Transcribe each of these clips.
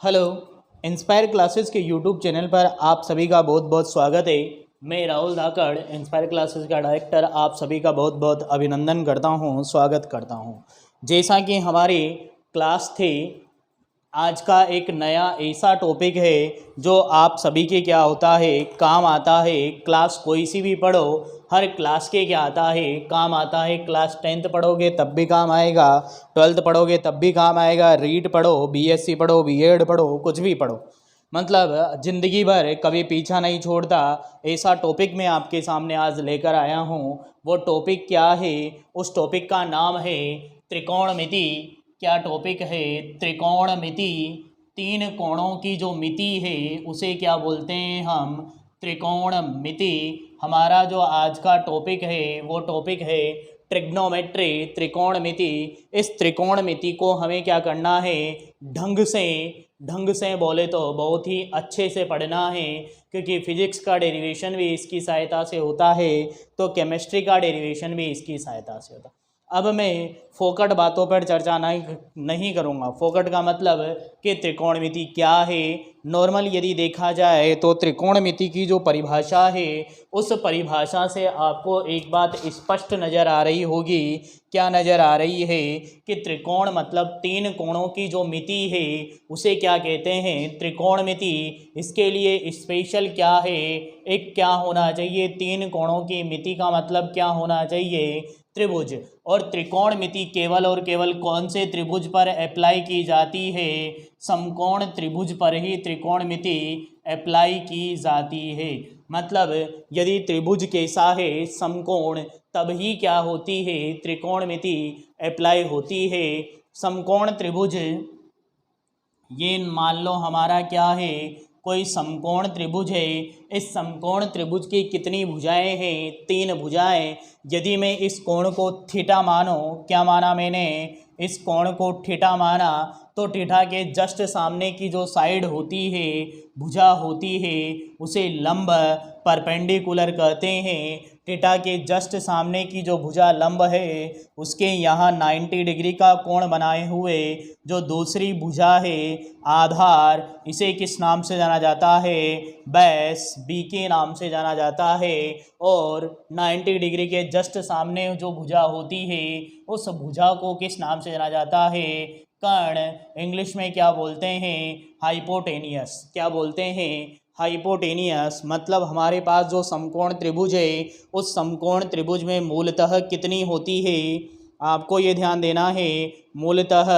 Hello. Inspire classes के YouTube channel पर आप सभी का बहुत बहुत स्वागत है। मैं राहुल धाकड़, इंस्पायर क्लासेस का डायरेक्टर, आप सभी का बहुत बहुत अभिनंदन करता हूं, स्वागत करता हूं। जैसा कि हमारी क्लास थी, आज का एक नया ऐसा टॉपिक है जो आप सभी के क्या होता है, काम आता है। क्लास कोई सी भी पढ़ो, हर क्लास के क्या आता है, काम आता है। क्लास 10th पढ़ोगे तब भी काम आएगा, 12th पढ़ोगे तब भी काम आएगा। रीड पढ़ो, बीएससी पढ़ो, बीएड पढ़ो, कुछ भी पढ़ो, मतलब ज़िंदगी भर कभी पीछा नहीं छोड़ता। ऐसा टॉपिक मैं आपके सामने आज लेकर आया हूँ। वो टॉपिक क्या है? उस टॉपिक का नाम है त्रिकोणमिति। क्या टॉपिक है? त्रिकोणमिति। तीन कोणों की जो मिति है उसे क्या बोलते हैं हम? त्रिकोणमिति। हमारा जो आज का टॉपिक है वो टॉपिक है ट्रिग्नोमेट्री, त्रिकोणमिति। इस त्रिकोणमिति को हमें क्या करना है? ढंग से बोले तो बहुत ही अच्छे से पढ़ना है, क्योंकि फिजिक्स का डेरिवेशन भी इसकी सहायता से होता है, तो केमिस्ट्री का डेरिवेशन भी इसकी सहायता से होता है। अब मैं फोकट बातों पर चर्चा नहीं करूँगा। फोकट का मतलब कि त्रिकोणमिति क्या है। नॉर्मल यदि देखा जाए तो त्रिकोणमिति की जो परिभाषा है, उस परिभाषा से आपको एक बात स्पष्ट नज़र आ रही होगी। क्या नज़र आ रही है? कि त्रिकोण मतलब तीन कोणों की जो मिति है उसे क्या कहते हैं? त्रिकोणमिति। इसके लिए स्पेशल क्या है? एक क्या होना चाहिए? तीन कोणों की मिति का मतलब क्या होना चाहिए? त्रिभुज। और त्रिकोणमिति केवल और केवल कौन से त्रिभुज पर अप्लाई की जाती है? समकोण त्रिभुज पर ही त्रिकोणमिति अप्लाई की जाती है। मतलब यदि त्रिभुज कैसा है? समकोण, तब ही क्या होती है? त्रिकोणमिति अप्लाई होती है। समकोण त्रिभुज, ये मान लो हमारा क्या है? कोई समकोण त्रिभुज है। इस समकोण त्रिभुज की कितनी भुजाएं हैं? तीन भुजाएं। यदि मैं इस कोण को थीटा मानो, क्या माना मैंने? इस कोण को थीटा माना, तो थीटा के जस्ट सामने की जो साइड होती है, भुजा होती है, उसे लंब, परपेंडिकुलर कहते हैं। थीटा के जस्ट सामने की जो भुजा लंब है, उसके यहाँ 90 डिग्री का कोण बनाए हुए जो दूसरी भुजा है, आधार, इसे किस नाम से जाना जाता है? बेस, बी के नाम से जाना जाता है। और 90 डिग्री के जस्ट सामने जो भुजा होती है, उस भुजा को किस नाम से जाना जाता है? कर्ण। इंग्लिश में क्या बोलते हैं? हाइपोटेनियस। क्या बोलते हैं? हाइपोटेनियस। मतलब हमारे पास जो समकोण त्रिभुज है, उस समकोण त्रिभुज में मूलतः कितनी होती है? आपको ये ध्यान देना है, मूलतः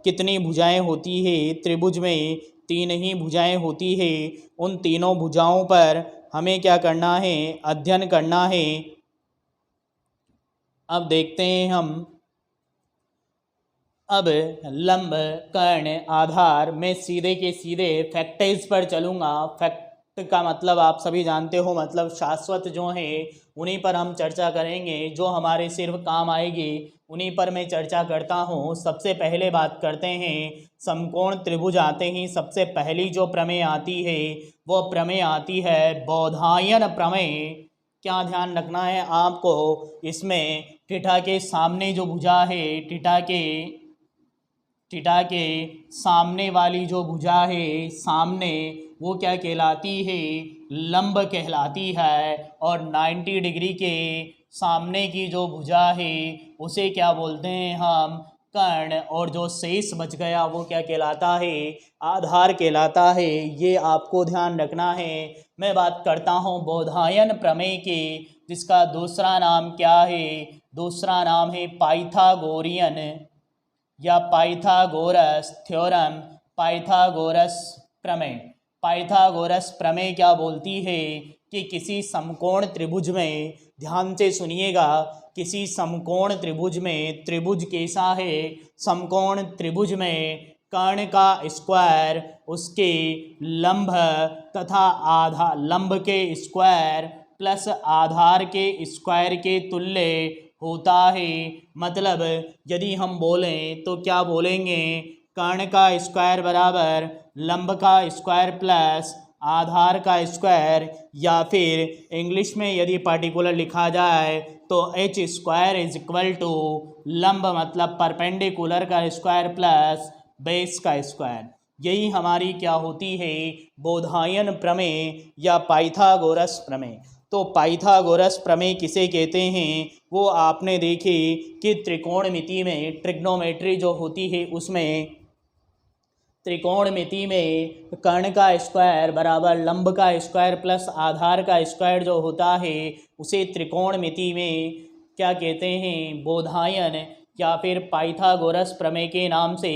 कितनी भुजाएं होती है त्रिभुज में? तीन ही भुजाएं होती है। उन तीनों भुजाओं पर हमें क्या करना है? अध्ययन करना है। अब देखते हैं हम। अब लंब, कर्ण, आधार, मैं सीधे के सीधे फैक्टर्स पर चलूँगा। फैक्ट का मतलब आप सभी जानते हो, मतलब शाश्वत जो है उन्हीं पर हम चर्चा करेंगे, जो हमारे सिर्फ काम आएगी उन्हीं पर मैं चर्चा करता हूँ। सबसे पहले बात करते हैं, समकोण त्रिभुज आते ही सबसे पहली जो प्रमेय आती है वो प्रमेय आती है बोधायन प्रमेय। क्या ध्यान रखना है आपको? इसमें थीटा के सामने जो भुजा है, थीटा के सामने वाली जो भुजा है, सामने, वो क्या कहलाती है? लंब कहलाती है। और 90 डिग्री के सामने की जो भुजा है उसे क्या बोलते हैं हम? कर्ण। और जो शेष बच गया वो क्या कहलाता है? आधार कहलाता है। ये आपको ध्यान रखना है। मैं बात करता हूँ बोधायन प्रमेय की, जिसका दूसरा नाम क्या है? दूसरा नाम है पाइथागोरियन या पाइथागोरस थ्योरम, पाइथागोरस प्रमेय। पाइथागोरस प्रमेय क्या बोलती है? कि किसी समकोण त्रिभुज में, ध्यान से सुनिएगा, किसी समकोण त्रिभुज में, त्रिभुज कैसा है? समकोण त्रिभुज में कर्ण का स्क्वायर उसके लंब तथा आधार, लंब के स्क्वायर प्लस आधार के स्क्वायर के तुल्य होता है। मतलब यदि हम बोलें तो क्या बोलेंगे? कर्ण का स्क्वायर बराबर लंब का स्क्वायर प्लस आधार का स्क्वायर, या फिर इंग्लिश में यदि पर्टिकुलर लिखा जाए तो H square is equal to लंब मतलब परपेंडिकुलर का स्क्वायर प्लस बेस का स्क्वायर। यही हमारी क्या होती है, बोधायन प्रमेय या पाइथागोरस प्रमेय। तो पाइथागोरस प्रमेय किसे कहते हैं, वो आपने देखी कि त्रिकोणमिति में, ट्रिग्नोमेट्री जो होती है उसमें त्रिकोणमिति में कर्ण का स्क्वायर बराबर लंब का स्क्वायर प्लस आधार का स्क्वायर जो होता है, उसे त्रिकोणमिति में क्या कहते हैं, बोधायन या फिर पाइथागोरस प्रमेय के नाम से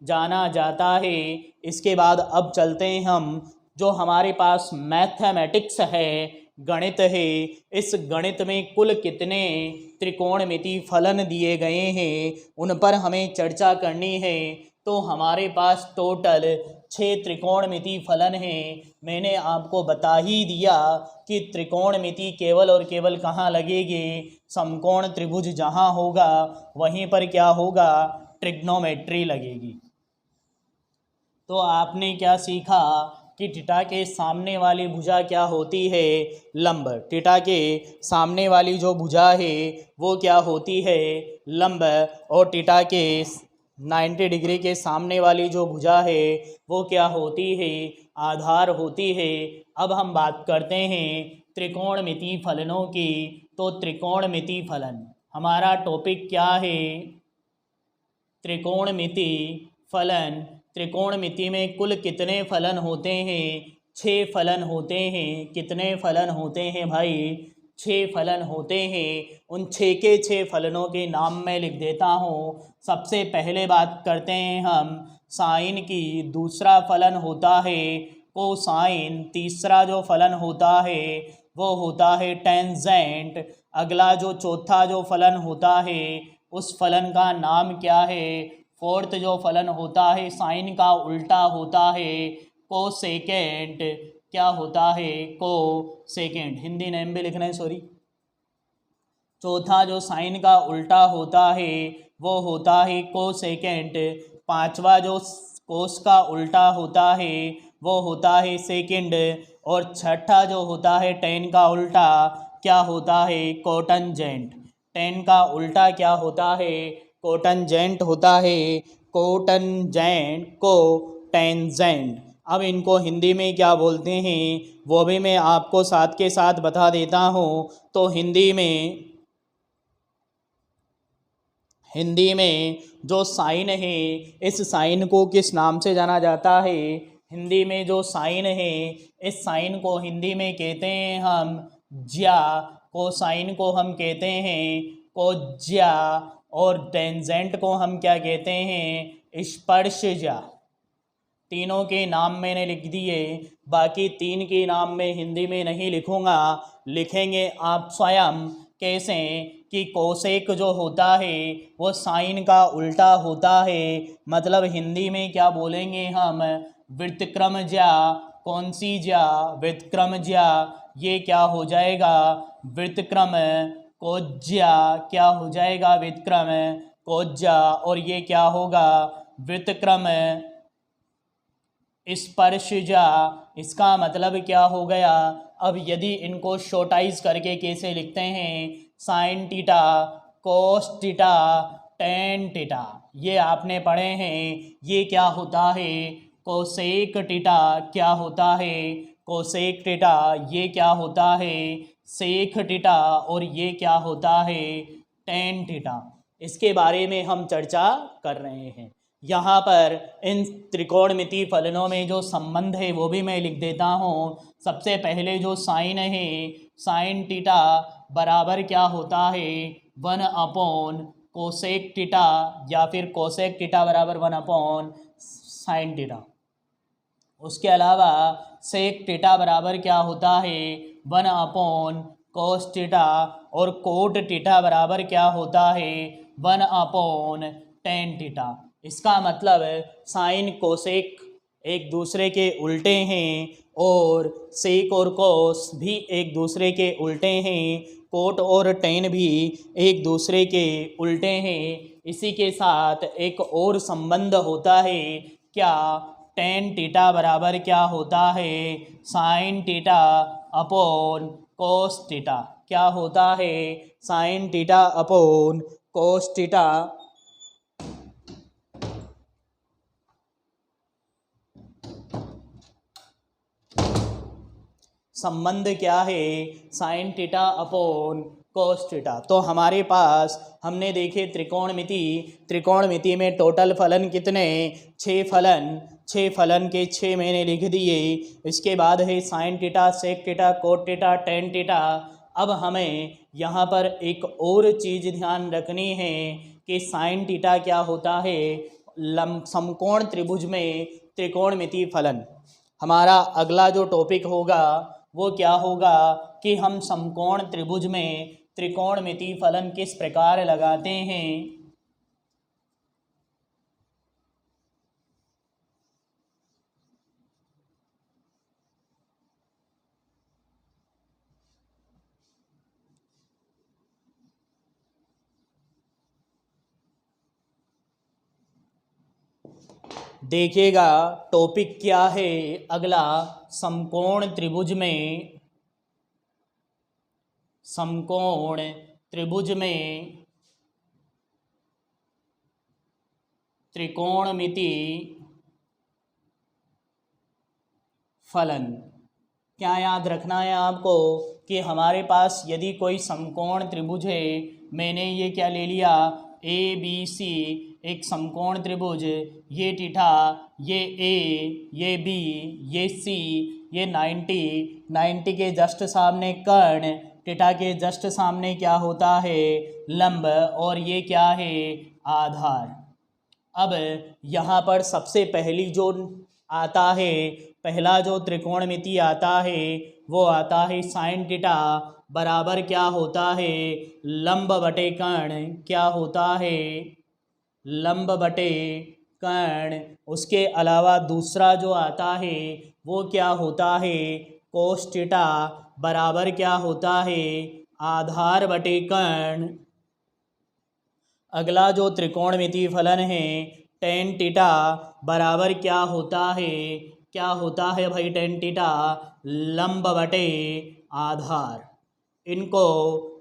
जाना जाता है। इसके बाद अब चलते हैं हम, जो हमारे पास मैथमेटिक्स है, गणित है, इस गणित में कुल कितने त्रिकोणमिति फलन दिए गए हैं उन पर हमें चर्चा करनी है। तो हमारे पास टोटल 6 त्रिकोणमिति फलन हैं। मैंने आपको बता ही दिया कि त्रिकोणमिति केवल और केवल कहाँ लगेगी, समकोण त्रिभुज जहाँ होगा वहीं पर क्या होगा, ट्रिग्नोमेट्री लगेगी। तो आपने क्या सीखा कि थीटा के सामने वाली भुजा क्या होती है, लंब। थीटा के सामने वाली जो भुजा है वो क्या होती है, लंब। और थीटा के 90 डिग्री के सामने वाली जो भुजा है वो क्या होती है, आधार होती है। अब हम बात करते हैं त्रिकोणमिति फलनों की। तो त्रिकोणमिति फलन हमारा टॉपिक क्या है, त्रिकोणमिति फलन। त्रिकोणमिति में कुल कितने फलन होते हैं, 6 फलन होते हैं। कितने फलन होते हैं भाई, 6 फलन होते हैं। उन 6 के 6 फलनों के नाम मैं लिख देता हूँ। सबसे पहले बात करते हैं हम साइन की। दूसरा फलन होता है कोसाइन। तीसरा जो फलन होता है वो होता है टेंजेंट। अगला जो चौथा जो फलन होता है उस फलन का नाम क्या है, फोर्थ जो फलन होता है साइन का उल्टा होता है कोसेकेंट। क्या होता है, कोसेकेंट। हिंदी नेम भी लिखना है, सॉरी। चौथा जो साइन का उल्टा होता है वो होता है कोसेकेंट। पांचवा जो कोस का उल्टा होता है वो होता है सेकेंड। और छठा जो होता है टेन का उल्टा क्या होता है, कोटेंजेंट। टेन का उल्टा क्या होता है, कोटेंजेंट होता है। कोटेंजेंट को टेंजेंट। अब इनको हिंदी में क्या बोलते हैं वो भी मैं आपको साथ के साथ बता देता हूँ। तो हिंदी में जो साइन है, इस साइन को किस नाम से जाना जाता है, हिंदी में जो साइन है इस साइन को हिंदी में कहते हैं हम ज्या। कोसाइन को हम कहते हैं कोज्या। और टेंजेंट को हम क्या कहते हैं, स्पर्शज्या। तीनों के नाम मैंने लिख दिए। बाकी 3 के नाम मैं हिंदी में नहीं लिखूँगा, लिखेंगे आप स्वयं। कैसे कि कोसेक जो होता है वो साइन का उल्टा होता है। मतलब हिंदी में क्या बोलेंगे हम, व्युत्क्रमज्या। कौन सी ज्या, व्युत्क्रमज्या। ये क्या हो जाएगा, व्युत्क्रम कोज्या। क्या हो जाएगा, व्युत्क्रम कोज्या। और ये क्या होगा, व्युत्क्रम स्पर्शज्या। इसका मतलब क्या हो गया। अब यदि इनको शॉर्टाइज करके कैसे लिखते हैं, साइन टीटा, कोस टीटा, टेन टीटा, ये आपने पढ़े हैं। ये क्या होता है, कोसेक टीटा। क्या होता है, कोसेक टीटा। ये क्या होता है, सेक टीटा। और ये क्या होता है, टेन टीटा। इसके बारे में हम चर्चा कर रहे हैं। यहाँ पर इन त्रिकोणमिति फलनों में जो संबंध है वो भी मैं लिख देता हूँ। सबसे पहले जो साइन है, साइन टीटा बराबर क्या होता है, 1 कोसेक टीटा। या फिर कोसेक टीटा बराबर 1 साइन टीटा। उसके अलावा सेक टीटा बराबर क्या होता है, 1 कोस टीटा। और कोट टीटा बराबर क्या होता है, 1 टेन टीटा। इसका मतलब साइन कोसेक एक दूसरे के उल्टे हैं और सेक और कोस भी एक दूसरे के उल्टे हैं। कोट और टेन भी एक दूसरे के उल्टे हैं। इसी के साथ एक और संबंध होता है, क्या, टेन टीटा बराबर क्या होता है, साइन टीटा अपॉन कोस टीटा। क्या होता है, साइन टीटा अपॉन कोस टीटा। संबंध क्या है, sine theta upon cos theta. तो हमारे पास हमने देखे त्रिकोणमिति में टोटल फलन कितने, 6 फलन के 6 मैंने लिख दिए। इसके बाद है sine theta, sec theta, cot theta, tan theta. अब हमें यहाँ पर एक और चीज़ ध्यान रखनी है कि साइन थीटा क्या होता है, समकोण त्रिभुज में त्रिकोणमिति फलन। हमारा अगला जो टॉपिक होगा वो क्या होगा कि हम समकोण त्रिभुज में त्रिकोणमिति फलन किस प्रकार लगाते हैं। देखिएगा टॉपिक क्या है अगला, समकोण त्रिभुज में त्रिकोणमिति फलन। क्या याद रखना है आपको कि हमारे पास यदि कोई समकोण त्रिभुज है, मैंने ये क्या ले लिया, ए बी सी एक समकोण त्रिभुज, ये थीटा, ये ए, ये बी, ये सी, ये 90 के जस्ट सामने कर्ण, थीटा के जस्ट सामने क्या होता है, लंब, और ये क्या है, आधार। अब यहाँ पर सबसे पहली जो आता है, पहला जो त्रिकोणमिति आता है वो आता है साइन थीटा बराबर क्या होता है, लंब बटे कर्ण। क्या होता है, लंब बटे कर्ण। उसके अलावा दूसरा जो आता है वो क्या होता है, कोस थीटा बराबर क्या होता है, आधार बटे कर्ण। अगला जो त्रिकोणमिति फलन है टेन थीटा बराबर क्या होता है भाई, टेन थीटा लंब बटे आधार। इनको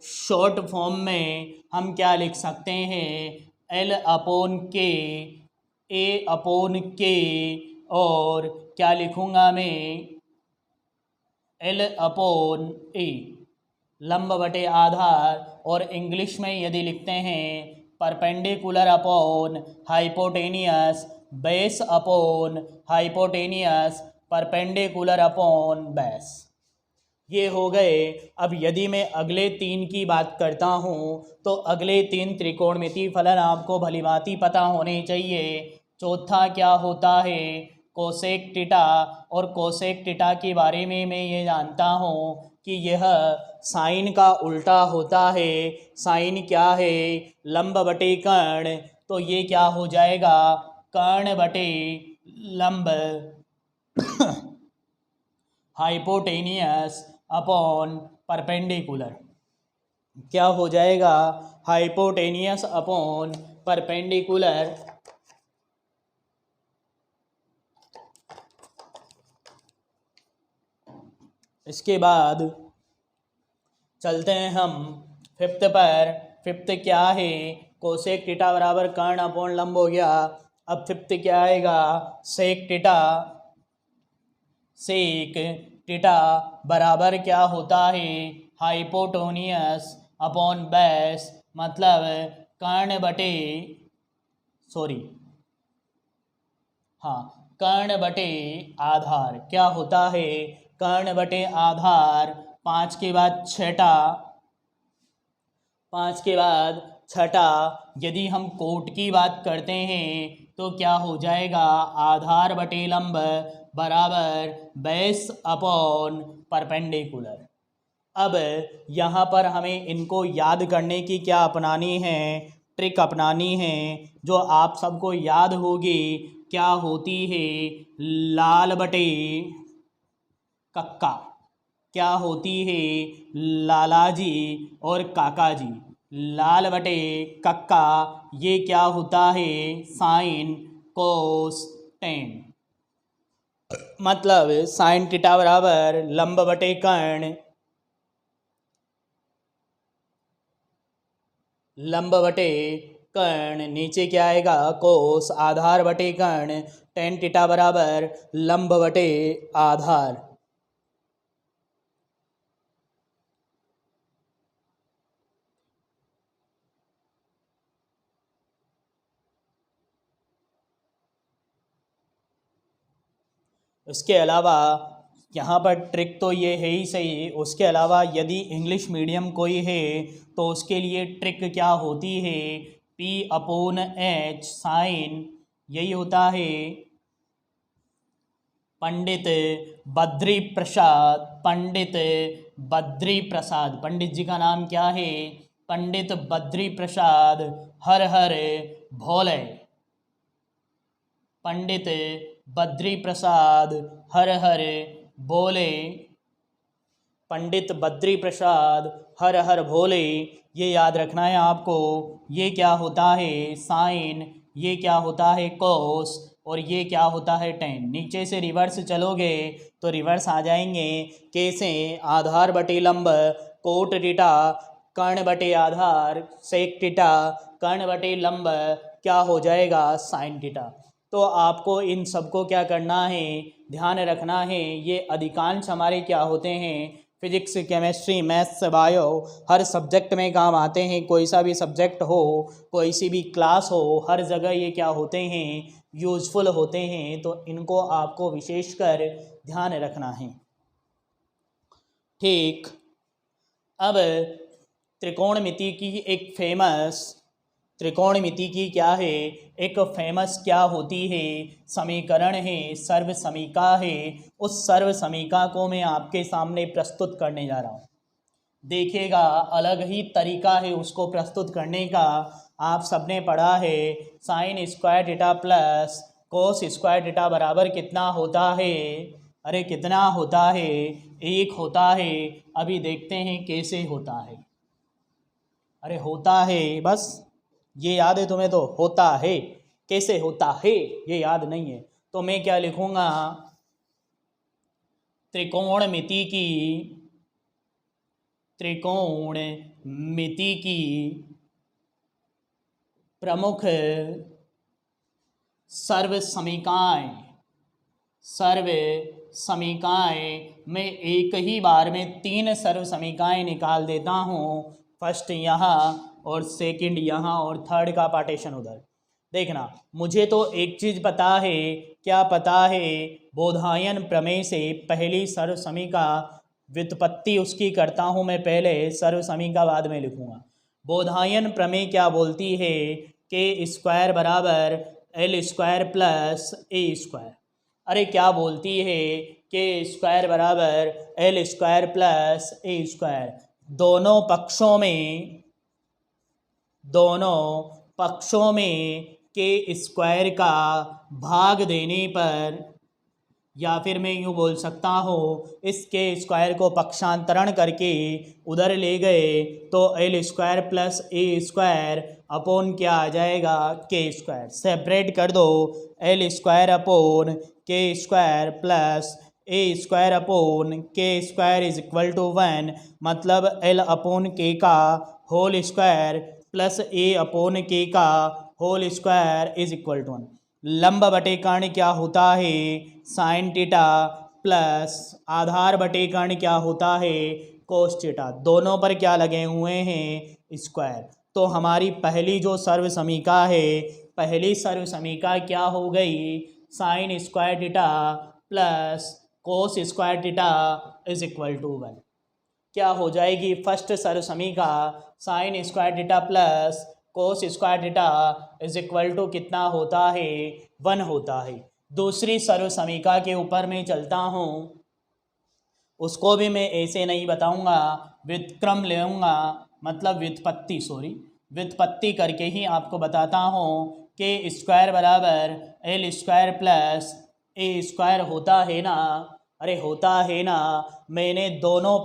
शॉर्ट फॉर्म में हम क्या लिख सकते हैं, एल अपॉन के, ए अपॉन के, और क्या लिखूँगा मैं, एल अपॉन ए, लंब बटे आधार। और इंग्लिश में यदि लिखते हैं perpendicular upon hypotenuse, base upon hypotenuse, perpendicular upon base. ये हो गए। अब यदि मैं अगले 3 की बात करता हूँ तो अगले 3 त्रिकोणमिति फलन आपको भलीभांति पता होने चाहिए। चौथा क्या होता है, कोसेक थीटा, और कोसेक थीटा के बारे में मैं ये जानता हूँ कि यह साइन का उल्टा होता है। साइन क्या है, लंब बटे कर्ण, तो ये क्या हो जाएगा, कर्ण बटे लंब हाइपोटेनियस अपॉन परपेंडिकुलर। क्या हो जाएगा, हाइपोटेनियस अपॉन परपेंडिकुलर। इसके बाद चलते हैं हम फिफ्थ पर। फिफ्थ क्या है, कोसेक थीटा बराबर कर्ण अपॉन लंब हो गया। अब फिफ्थ क्या आएगा, सेक थीटा, सेक थीटा बराबर क्या होता है, हाइपोटेनियस अपॉन बेस, मतलब कर्ण बटे, कर्ण बटे आधार। क्या होता है, कर्ण बटे आधार। 5 के बाद छठा, 5 के बाद छठा, यदि हम कोट की बात करते हैं तो क्या हो जाएगा, आधार बटे लंब बराबर बेस अपॉन परपेंडिकुलर। अब यहाँ पर हमें इनको याद करने की क्या अपनानी है, ट्रिक अपनानी है, जो आप सबको याद होगी। क्या होती है, लाल बटे कक्का। क्या होती है, लालाजी और काकाजी। लाल बटे कक्का, ये क्या होता है, साइन कोस टेन, मतलब साइन थीटा बराबर लंब बटे कर्ण, लंब बटे कर्ण, नीचे क्या आएगा, कोस, आधार बटे कर्ण, टेन थीटा बराबर लंब बटे आधार। उसके अलावा यहाँ पर ट्रिक तो ये है ही सही, उसके अलावा यदि इंग्लिश मीडियम कोई है तो उसके लिए ट्रिक क्या होती है, P/H साइन यही होता है पंडित बद्री प्रसाद। पंडित बद्री प्रसाद, पंडित जी का नाम क्या है, पंडित बद्री प्रसाद हर हर भोले। पंडित बद्री प्रसाद हर हर बोले। पंडित बद्री प्रसाद हर हर भोले, ये याद रखना है आपको। ये क्या होता है साइन, ये क्या होता है कोस, और ये क्या होता है टेन। नीचे से रिवर्स चलोगे तो रिवर्स आ जाएंगे। कैसे, आधार बटे लंब कोट टीटा, कर्ण बटे आधार सेक टीटा, कर्ण बटे लंब क्या हो जाएगा साइन टीटा। तो आपको इन सबको क्या करना है, ध्यान रखना है। ये अधिकांश हमारे क्या होते हैं, फिजिक्स केमिस्ट्री मैथ्स बायो हर सब्जेक्ट में काम आते हैं। कोई सा भी सब्जेक्ट हो, कोई सी भी क्लास हो, हर जगह ये क्या होते हैं, यूज़फुल होते हैं। तो इनको आपको विशेषकर ध्यान रखना है। ठीक, अब त्रिकोणमिति की एक फेमस, त्रिकोणमिति की क्या है, एक फेमस क्या होती है, समीकरण है, सर्व समीका है। उस सर्व समीका को मैं आपके सामने प्रस्तुत करने जा रहा हूँ। देखिएगा, अलग ही तरीका है उसको प्रस्तुत करने का। आप सबने पढ़ा है sine square theta plus cos square theta बराबर कितना होता है, अरे कितना होता है, 1 होता है। अभी देखते हैं कैसे होता है। अरे होता है, बस ये याद है तुम्हें, तो होता है, कैसे होता है ये याद नहीं है। तो मैं क्या लिखूंगा, त्रिकोणमिति की, त्रिकोणमिति की प्रमुख सर्व समीकाएं, सर्व समीकाएं, मैं एक ही बार में 3 सर्व समीकाएं निकाल देता हूँ। फर्स्ट यहाँ और सेकंड यहाँ और थर्ड का पार्टीशन उधर। देखना, मुझे तो एक चीज़ पता है, क्या पता है, बोधायन प्रमेय से पहली सर्व समीका व्युत्पत्ति उसकी करता हूँ मैं, पहले सर्व समीका बाद में लिखूँगा। बोधायन प्रमेय क्या बोलती है, के स्क्वायर बराबर L square plus A square. अरे क्या बोलती है, के स्क्वायर बराबर L square plus A square. दोनों पक्षों में के स्क्वायर का भाग देने पर, या फिर मैं यूँ बोल सकता हूँ, इस के स्क्वायर को पक्षांतरण करके उधर ले गए तो L square plus A square upon क्या आ जाएगा, के स्क्वायर। सेपरेट कर दो, L square upon K square plus A square upon K square is equal to 1। मतलब एल अपोन के का whole square plus A upon K का whole square is equal to 1। लंब बटे कर्ण क्या होता है, साइन टीटा प्लस आधार बटे कर्ण क्या होता है, कोस टीटा। दोनों पर क्या लगे हुए हैं, स्क्वायर। तो हमारी पहली जो सर्व समीका है, पहली सर्व समीका क्या हो गई, sine square theta plus cos square theta is equal to 1। क्या हो जाएगी फर्स्ट सर्व समीका, sine square theta plus cos square theta is equal to कितना होता है, 1 होता है। दूसरी सर्व समीका के ऊपर मैं चलता हूँ, उसको भी मैं ऐसे नहीं बताऊँगा, व्युत्क्रम लेऊँगा, मतलब व्युत्पत्ति करके ही आपको बताता हूँ। के स्क्वायर बराबर L square plus A square होता है ना, अरे होता है ना। मैंने दोनों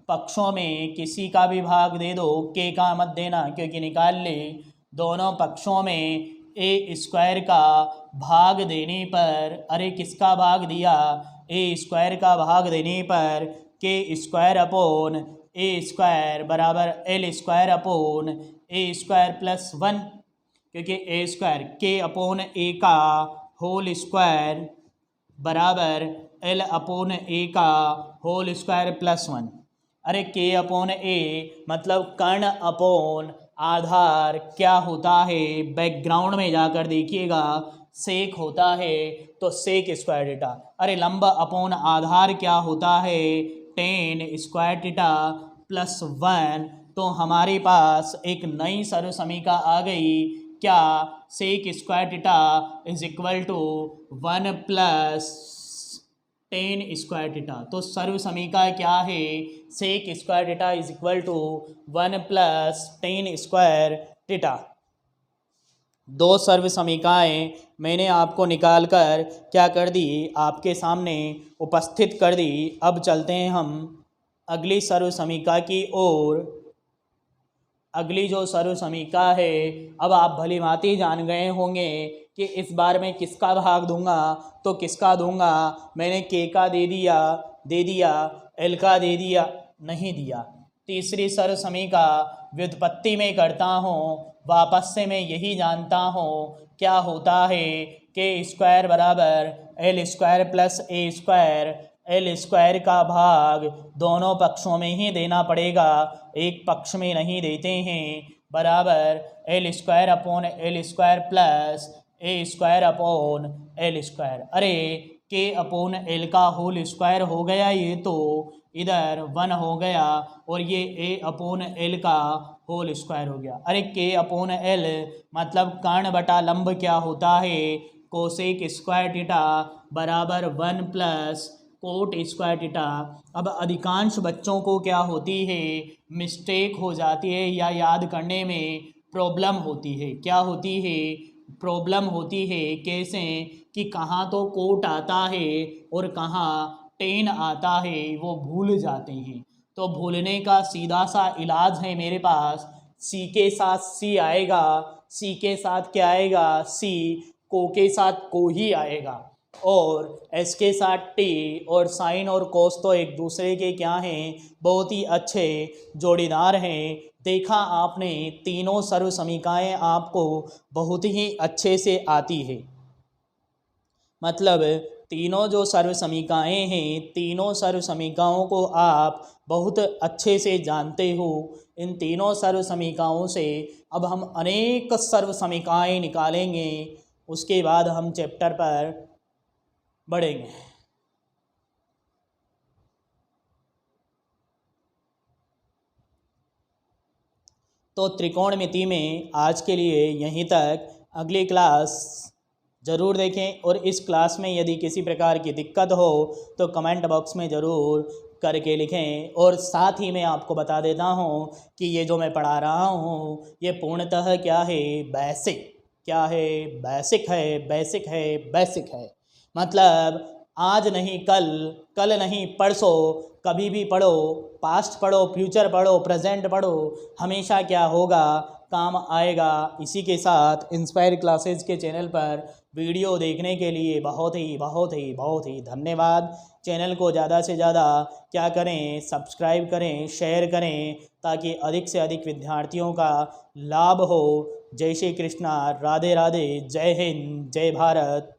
पक्षों में किसी का भी भाग दे दो, के का मत देना क्योंकि निकाल ले। दोनों पक्षों में ए स्क्वायर का भाग देने पर, अरे किसका भाग दिया, ए स्क्वायर का भाग देने पर के स्क्वायर अपोन ए स्क्वायर बराबर एल स्क्वायर अपोन ए स्क्वायर प्लस 1, क्योंकि ए स्क्वायर के अपोन ए का होल स्क्वायर बराबर एल अपोन ए का होल स्क्वायर प्लस 1। अरे के अपोन ए मतलब कर्ण अपोन आधार क्या होता है, बैकग्राउंड में जाकर देखिएगा, सेक होता है तो सेक स्क्वायर थीटा। अरे लंब अपॉन आधार क्या होता है, टेन स्क्वायर थीटा प्लस 1। तो हमारे पास एक नई सर्व समीकरण आ गई, क्या, sec square theta is equal to 1 plus tan square theta. तो सर्व समीकरण क्या है, sec square theta is equal to 1 plus tan square theta. दो सर्व समीकरणें मैंने आपको निकाल कर क्या कर दी, आपके सामने उपस्थित कर दी। अब चलते हैं हम अगली सर्व समीकरण की ओर। अगली जो सर्व समीकरण है, अब आप भली भांति जान गए होंगे कि इस बार मैं किसका भाग दूंगा तो किसका दूंगा। मैंने के का दे दिया, एल का दे दिया, नहीं दिया। तीसरी सर्व समीकरण व्युत्पत्ति में करता हूँ, वापस से मैं यही जानता हूँ क्या होता है, के स्क्वायर बराबर L square plus A square. L square का भाग दोनों पक्षों में ही देना पड़ेगा, एक पक्ष में नहीं देते हैं, बराबर L square upon L square plus A square upon L square. अरे के अपॉन एल का होल स्क्वायर हो गया, ये तो इधर 1 हो गया, और ये ए अपॉन एल का होल स्क्वायर हो गया। अरे के अपॉन एल मतलब कर्ण बटा लंब क्या होता है, कोसेक स्क्वायर थीटा बराबर 1 प्लस कोट स्क्वायर थीटा। अब अधिकांश बच्चों को क्या होती है, मिस्टेक हो जाती है या याद करने में प्रॉब्लम होती है। क्या होती है, प्रॉब्लम होती है। कैसे कि कहाँ तो कोट आता है और कहाँ टेन आता है, वो भूल जाते हैं। तो भूलने का सीधा सा इलाज है मेरे पास, सी के साथ सी आएगा, सी के साथ क्या आएगा, सी, को के साथ को ही आएगा, और एस के साथ टी, और साइन और कोस तो एक दूसरे के क्या हैं, बहुत ही अच्छे जोड़ीदार हैं। देखा आपने, तीनों सर्व समीकरणें आपको बहुत ही अच्छे से आती है। मतलब तीनों जो सर्व समीकरणें हैं, तीनों सर्व समीकरणों को आप बहुत अच्छे से जानते हो। इन तीनों सर्व समीकरणों से अब हम अनेक सर्व समीकरणें निकालेंगे, उसके बाद हम चैप्टर पर बढ़ेंगे। तो त्रिकोणमिति में आज के लिए यहीं तक। अगली क्लास ज़रूर देखें, और इस क्लास में यदि किसी प्रकार की दिक्कत हो तो कमेंट बॉक्स में ज़रूर करके लिखें। और साथ ही मैं आपको बता देता हूँ कि ये जो मैं पढ़ा रहा हूँ ये पूर्णतः क्या है, बेसिक। क्या है, बेसिक है, बेसिक है, बेसिक है। मतलब आज नहीं कल, कल नहीं परसों, कभी भी पढ़ो, पास्ट पढ़ो, फ्यूचर पढ़ो, प्रेजेंट पढ़ो, हमेशा क्या होगा, काम आएगा। इसी के साथ इंस्पायर क्लासेस के चैनल पर वीडियो देखने के लिए बहुत ही बहुत ही बहुत ही धन्यवाद। चैनल को ज़्यादा से ज़्यादा क्या करें, सब्सक्राइब करें, शेयर करें, ताकि अधिक से अधिक विद्यार्थियों का लाभ हो। जय श्री कृष्णा, राधे राधे, जय हिंद, जय भारत।